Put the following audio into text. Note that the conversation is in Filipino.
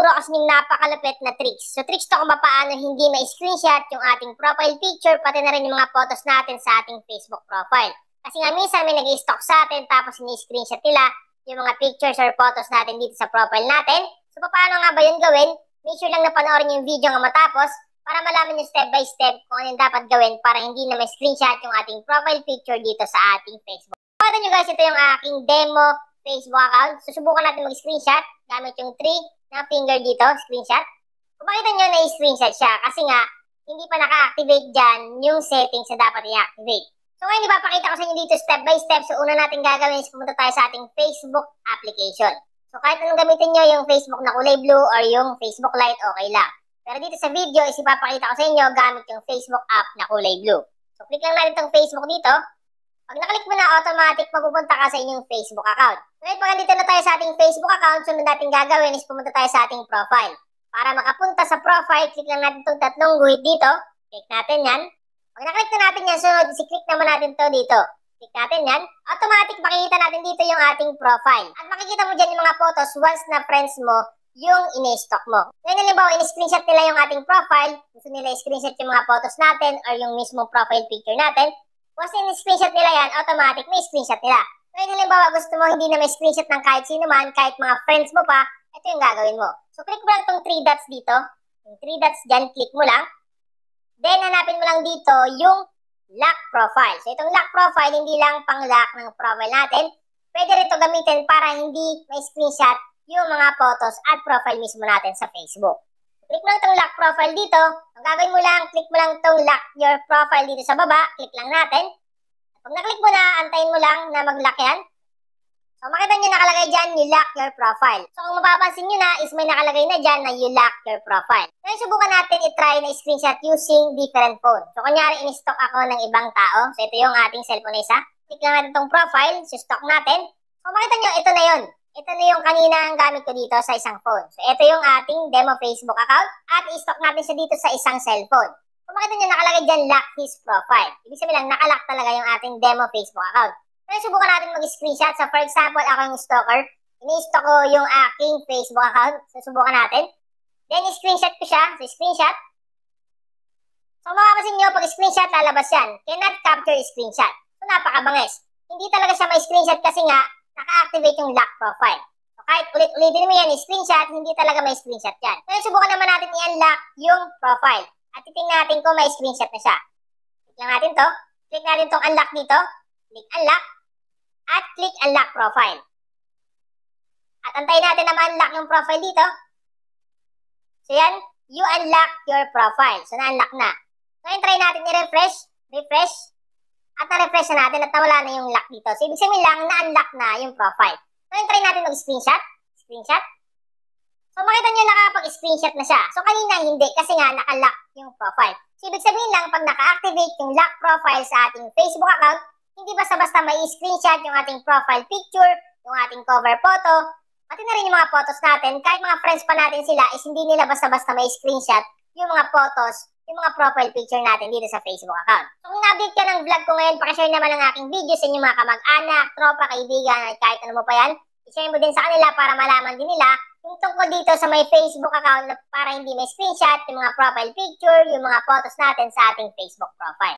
ituturo ko sa inyong napakalupit na tricks. So tricks to kung paano hindi ma-screenshot yung ating profile picture, pati na rin yung mga photos natin sa ating Facebook profile. Kasi nga minsan may nag-i-stalk sa atin tapos ini-screenshot nila yung mga pictures or photos natin dito sa profile natin. So paano nga ba yun gawin? Make sure lang na panoorin yung video nga matapos para malaman nyo step by step kung ano yung dapat gawin para hindi na ma-screenshot yung ating profile picture dito sa ating Facebook. Pakita nyo guys, ito yung aking demo Facebook account. Susubukan natin mag-screenshot gamit yung 3 na finger dito, screenshot. Kung makita nyo na i-screenshot siya kasi nga hindi pa naka-activate dyan yung settings na dapat i-activate. So ngayon ipapakita ko sa inyo dito step by step. So una natin gagawin is pumunta tayo sa ating Facebook application. So kahit anong gamitin nyo, yung Facebook na kulay blue or yung Facebook Lite, okay lang. Pero dito sa video is ipapakita ko sa inyo gamit yung Facebook app na kulay blue. So click lang natin itong Facebook dito. Pag nakalik mo na, automatic mapupunta ka sa inyong Facebook account. Ngayon pag nandito na tayo sa ating Facebook account, sunod natin gagawin is pumunta tayo sa ating profile. Para makapunta sa profile, click lang natin itong tatlong guhit dito. Click natin yan. Pag naklik na natin yan, sunod, i-click naman natin to dito. Click natin yan. Automatic makikita natin dito yung ating profile. At makikita mo dyan yung mga photos once na friends mo yung in-stock mo. Ngayon halimbawa, in-screenshot nila yung ating profile. Gusto nila i-screenshot yung mga photos natin or yung mismong profile picture natin. Once in-screenshot nila yan, automatic may screenshot nila. Ngayon halimbawa, gusto mo hindi na may screenshot ng kahit sino man, kahit mga friends mo pa, ito yung gagawin mo. So click mo lang itong 3 dots dito. Yung 3 dots dyan, click mo lang. Then, hanapin mo lang dito yung lock profile. So, itong lock profile, hindi lang pang-lock ng profile natin. Pwede rin ito gamitin para hindi may screenshot yung mga photos at profile mismo natin sa Facebook. Click mo lang itong lock profile dito. Ang gagawin mo lang, click mo lang itong lock your profile dito sa baba. Click lang natin. Pag na-click mo na, antayin mo lang na mag-lock yan. So, makita nyo nakalagay dyan, you lock your profile. So, kung mapapansin nyo na, is may nakalagay na dyan na you lock your profile. Ngayon, subukan natin i-try na screenshot using different phone. So, kunyari, in-stock ako ng ibang tao. So, ito yung ating cellphone na isa. Click lang natin itong profile, so stock natin. So, makita nyo, ito na yun. Ito na yung kanina ang gamit ko dito sa isang phone. So, ito yung ating demo Facebook account. At i-stock natin siya dito sa isang cellphone. Kung makita nyo, nakalagay dyan, lock his profile. Ibig sabihin lang, nakalock talaga yung ating demo Facebook account. Ngayon, subukan natin mag-screenshot. So, for example, ako yung stalker. Ini-stock ko yung aking Facebook account. So, subukan natin. Then, i-screenshot ko siya. So, screenshot. So, makapasin nyo, pag screenshot, lalabas yan. Cannot capture screenshot. So, napakabangis. Hindi talaga siya may screenshot kasi nga, naka-activate yung lock profile. So, kahit ulit-ulitin mo yan, i-screenshot, hindi talaga may screenshot yan. Ngayon, subukan naman natin i-unlock yung profile. At titingnan natin kung may screenshot na siya. Click lang natin to. Click natin tong unlock dito. Click unlock. At click unlock profile. At antayin natin na ma-unlock yung profile dito. So yan, you unlock your profile. So na-unlock na. Ngayon try natin i-refresh. Refresh. At na-refresh na natin at nawala na yung lock dito. So ibig sabihin lang na-unlock na yung profile. Ngayon try natin mag-screenshot. Screenshot. So makita nyo nakapag-screenshot na siya. So kanina hindi kasi nga naka-lock yung profile. So ibig sabihin lang pag naka-activate yung lock profile sa ating Facebook account, hindi basta-basta may screenshot yung ating profile picture, yung ating cover photo, pati na rin yung mga photos natin. Kahit mga friends pa natin sila, is hindi nila basta-basta may screenshot yung mga photos, yung mga profile picture natin dito sa Facebook account. So kung na-update ka ng vlog ko ngayon, pakishare naman ang aking video sa inyong mga kamag-anak, tropa, kaibigan, at kahit ano mo pa yan. I-share mo din sa kanila para malaman din nila yung tungkol dito sa may Facebook account para hindi may screenshot yung mga profile picture, yung mga photos natin sa ating Facebook profile.